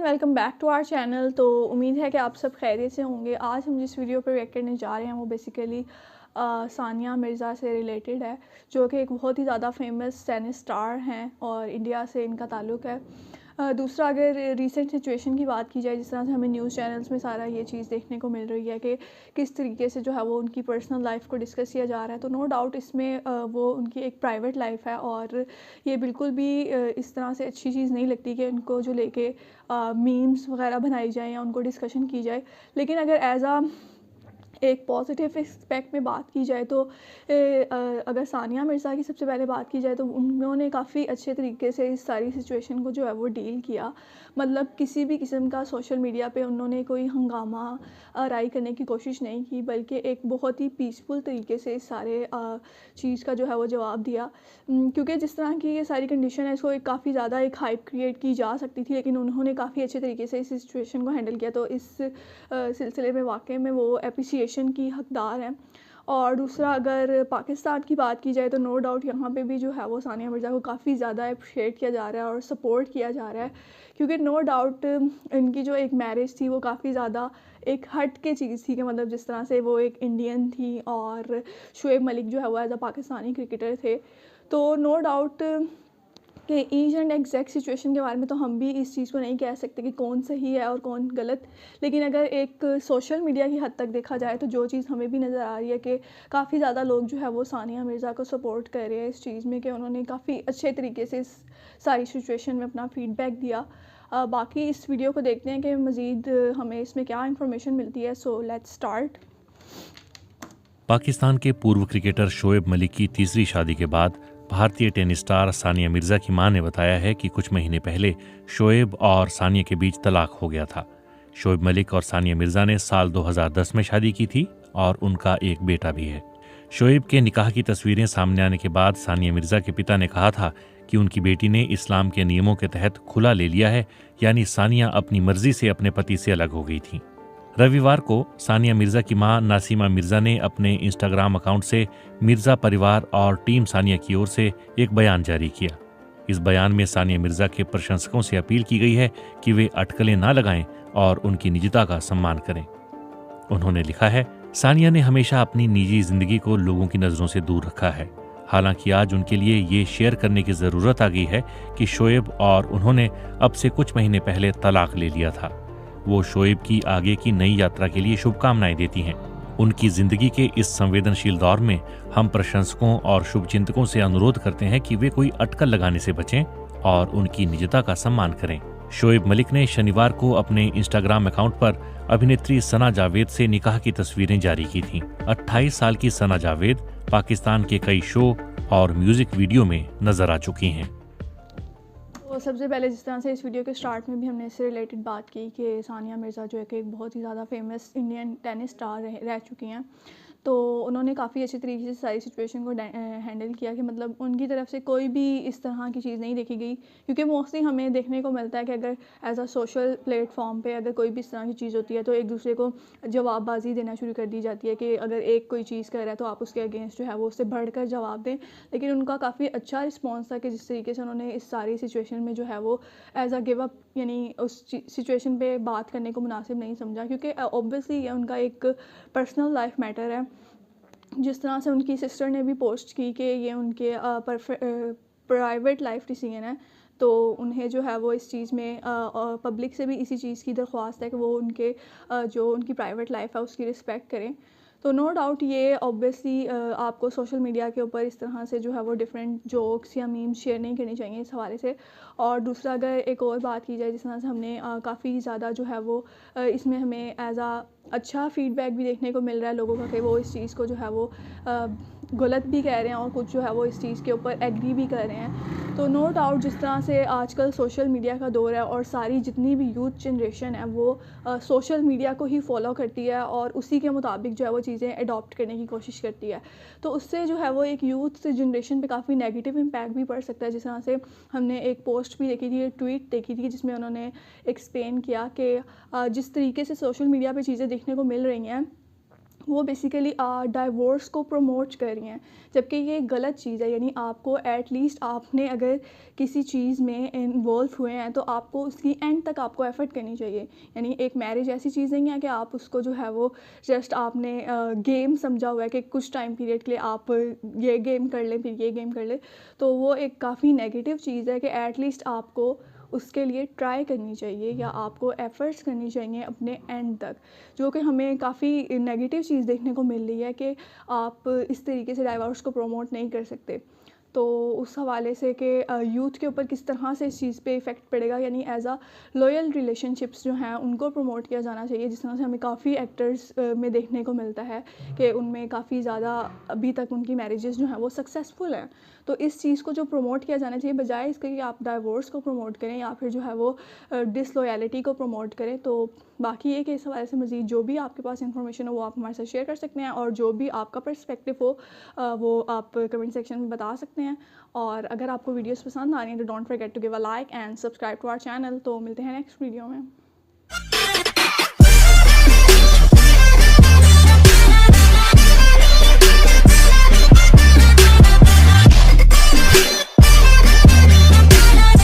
Welcome back to our channel. तो उम्मीद है कि आप सब खैरियत से होंगे। आज हम जिस वीडियो पर रिएक्ट करने जा रहे हैं वो बेसिकली सानिया मिर्ज़ा से रिलेटेड है, जो कि एक बहुत ही ज़्यादा फेमस टेनिस स्टार हैं और इंडिया से इनका ताल्लुक़ है। दूसरा, अगर रीसेंट सिचुएशन की बात की जाए, जिस तरह से हमें न्यूज़ चैनल्स में सारा ये चीज़ देखने को मिल रही है कि किस तरीके से जो है वो उनकी पर्सनल लाइफ को डिस्कस किया जा रहा है, तो नो डाउट इसमें वो उनकी एक प्राइवेट लाइफ है और ये बिल्कुल भी इस तरह से अच्छी चीज़ नहीं लगती कि उनको जो लेके मीम्स वगैरह बनाई जाए या उनको डिस्कशन की जाए। लेकिन अगर एज़ आ एक पॉजिटिव एस्पेक्ट में बात की जाए तो अगर सानिया मिर्ज़ा की सबसे पहले बात की जाए तो उन्होंने काफ़ी अच्छे तरीके से इस सारी सिचुएशन को जो है वो डील किया। मतलब किसी भी किस्म का सोशल मीडिया पे उन्होंने कोई हंगामा राई करने की कोशिश नहीं की, बल्कि एक बहुत ही पीसफुल तरीके से इस सारे चीज़ का जो है वो जवाब दिया। क्योंकि जिस तरह की ये सारी कंडीशन है, इसको एक काफ़ी ज़्यादा एक हाइप क्रिएट की जा सकती थी, लेकिन उन्होंने काफ़ी अच्छे तरीके से इस सिचुएशन को हैंडल किया। तो इस सिलसिले में वाक़ई में वो एप्रिसिएशन की हकदार हैं। और दूसरा, अगर पाकिस्तान की बात की जाए तो नो डाउट यहाँ पे भी जो है वो सानिया मिर्ज़ा को काफ़ी ज़्यादा अप्रिशिएट किया जा रहा है और सपोर्ट किया जा रहा है, क्योंकि नो डाउट इनकी जो एक मैरिज थी वो काफ़ी ज़्यादा एक हट के चीज़ थी कि मतलब जिस तरह से वो एक इंडियन थी और शोएब मलिक जो है वो एज़ अ पाकिस्तानी क्रिकेटर थे। तो नो डाउट कि ईच एंड एग्जैक्ट सिचुएशन के बारे में तो हम भी इस चीज़ को नहीं कह सकते कि कौन सही है और कौन गलत। लेकिन अगर एक सोशल मीडिया की हद तक देखा जाए तो जो चीज़ हमें भी नज़र आ रही है कि काफ़ी ज़्यादा लोग जो है वो सानिया मिर्ज़ा को सपोर्ट कर रहे हैं इस चीज़ में कि उन्होंने काफ़ी अच्छे तरीके से इस सारी सिचुएशन में अपना फ़ीडबैक दिया। बाकी इस वीडियो को देखते हैं कि मज़ीद हमें इसमें क्या इन्फॉर्मेशन मिलती है। So let's start. पाकिस्तान के पूर्व क्रिकेटर शोएब मलिक की तीसरी शादी के बाद भारतीय टेनिस स्टार सानिया मिर्ज़ा की मां ने बताया है कि कुछ महीने पहले शोएब और सानिया के बीच तलाक हो गया था। शोएब मलिक और सानिया मिर्ज़ा ने साल 2010 में शादी की थी और उनका एक बेटा भी है। शोएब के निकाह की तस्वीरें सामने आने के बाद सानिया मिर्ज़ा के पिता ने कहा था कि उनकी बेटी ने इस्लाम के नियमों के तहत खुला ले लिया है, यानी सानिया अपनी मर्जी से अपने पति से अलग हो गई थी। रविवार को सानिया मिर्ज़ा की मां नासिमा मिर्ज़ा ने अपने इंस्टाग्राम अकाउंट से मिर्ज़ा परिवार और टीम सानिया की ओर से एक बयान जारी किया। इस बयान में सानिया मिर्ज़ा के प्रशंसकों से अपील की गई है कि वे अटकलें ना लगाएं और उनकी निजता का सम्मान करें। उन्होंने लिखा है, सानिया ने हमेशा अपनी निजी जिंदगी को लोगों की नज़रों से दूर रखा है। हालांकि आज उनके लिए ये शेयर करने की ज़रूरत आ गई है कि शोएब और उन्होंने अब से कुछ महीने पहले तलाक ले लिया था। वो शोएब की आगे की नई यात्रा के लिए शुभकामनाएं देती हैं। उनकी जिंदगी के इस संवेदनशील दौर में हम प्रशंसकों और शुभचिंतकों से अनुरोध करते हैं कि वे कोई अटकल लगाने से बचें और उनकी निजता का सम्मान करें। शोएब मलिक ने शनिवार को अपने इंस्टाग्राम अकाउंट पर अभिनेत्री सना जावेद से निकाह की तस्वीरें जारी की थीं। 28 साल की सना जावेद पाकिस्तान के कई शो और म्यूजिक वीडियो में नजर आ चुकी हैं। तो सबसे पहले जिस तरह से इस वीडियो के स्टार्ट में भी हमने इससे रिलेटेड बात की कि सानिया मिर्ज़ा जो है कि एक बहुत ही ज़्यादा फेमस इंडियन टेनिस स्टार रह चुकी हैं, तो उन्होंने काफ़ी अच्छे तरीके से सारी सिचुएशन को हैंडल किया कि मतलब उनकी तरफ से कोई भी इस तरह की चीज़ नहीं देखी गई। क्योंकि मोस्टली हमें देखने को मिलता है कि अगर एज अ सोशल प्लेटफॉर्म पे अगर कोई भी इस तरह की चीज़ होती है तो एक दूसरे को जवाबबाजी देना शुरू कर दी जाती है कि अगर एक कोई चीज़ कर रहा है तो आप उसके अगेंस्ट जो है वो उससे बढ़कर जवाब दें। लेकिन उनका काफ़ी अच्छा रिस्पॉन्स था कि जिस तरीके से उन्होंने इस सारी सिचुएशन में जो है वो एज अ गिव अप, यानी उस सिचुएशन पे बात करने को मुनासिब नहीं समझा, क्योंकि ऑब्वियसली ये उनका एक पर्सनल लाइफ मैटर है। जिस तरह से उनकी सिस्टर ने भी पोस्ट की कि ये उनके प्राइवेट लाइफ डिसीजन है, तो उन्हें जो है वो इस चीज़ में पब्लिक से भी इसी चीज़ की दरख्वास्त है कि वो उनके जो उनकी प्राइवेट लाइफ है उसकी रिस्पेक्ट करें। तो नो डाउट ये ऑब्वियसली आपको सोशल मीडिया के ऊपर इस तरह से जो है वो डिफरेंट जोक्स या मीम्स शेयर नहीं करनी चाहिए इस हवाले से। और दूसरा, अगर एक और बात की जाए, जिस तरह से हमने काफ़ी ज़्यादा जो है वो इसमें हमें एज आ अच्छा फ़ीडबैक भी देखने को मिल रहा है लोगों का कि वो इस चीज़ को जो है वो गलत भी कह रहे हैं और कुछ जो है वो इस चीज़ के ऊपर एग्री भी कर रहे हैं। तो नो डाउट जिस तरह से आजकल सोशल मीडिया का दौर है और सारी जितनी भी यूथ जनरेशन है वो सोशल मीडिया को ही फॉलो करती है और उसी के मुताबिक जो है वो चीज़ें अडॉप्ट करने की कोशिश करती है। तो उससे जो है वो एक यूथ जनरेशन पे काफ़ी नेगेटिव इम्पैक्ट भी पड़ सकता है। जिस तरह से हमने एक पोस्ट भी देखी थी, एक ट्वीट देखी थी, जिसमें उन्होंने एक्सप्लेन किया कि जिस तरीके से सोशल मीडिया पे चीज़ें देखने को मिल रही हैं वो बेसिकली डाइवोर्स को प्रमोट कर रही हैं, जबकि ये गलत चीज़ है। यानी आपको एटलीस्ट आपने अगर किसी चीज़ में इन्वॉल्व हुए हैं तो आपको उसकी एंड तक आपको एफर्ट करनी चाहिए। यानी एक मैरिज ऐसी चीज़ नहीं है कि आप उसको जो है वो जस्ट आपने गेम समझा हुआ है कि कुछ टाइम पीरियड के लिए आप ये गेम कर लें फिर ये गेम कर लें, तो वो एक काफ़ी नेगेटिव चीज़ है कि एटलीस्ट आपको उसके लिए ट्राई करनी चाहिए या आपको एफ़र्ट्स करनी चाहिए अपने एंड तक, जो कि हमें काफ़ी नेगेटिव चीज़ देखने को मिल रही है कि आप इस तरीके से डाइवोर्स को प्रमोट नहीं कर सकते। तो उस हवाले से कि यूथ के ऊपर किस तरह से इस चीज़ पे इफ़ेक्ट पड़ेगा, यानी एज़ अ लॉयल रिलेशनशिप्स जो हैं उनको प्रमोट किया जाना चाहिए, जिस तरह से हमें काफ़ी एक्टर्स में देखने को मिलता है कि उनमें काफ़ी ज़्यादा अभी तक उनकी मैरिजेस जो हैं वो सक्सेसफुल हैं। तो इस चीज़ को जो प्रमोट किया जाना चाहिए, बजाय इसके कि आप डाइवोर्स को प्रमोट करें या फिर जो है वो डिसलॉयलिटी को प्रमोट करें। तो बाकी ये कि इस हवाले से मज़ीद जो भी आपके पास इंफॉर्मेशन हो वो आप हमारे साथ शेयर कर सकते हैं, और जो भी आपका पर्सपेक्टिव हो वो आप कमेंट सेक्शन में बता सकते हैं। और अगर आपको वीडियोस पसंद आ रही हैं तो don't forget to give a like and subscribe to our channel. तो मिलते हैं नेक्स्ट वीडियो में।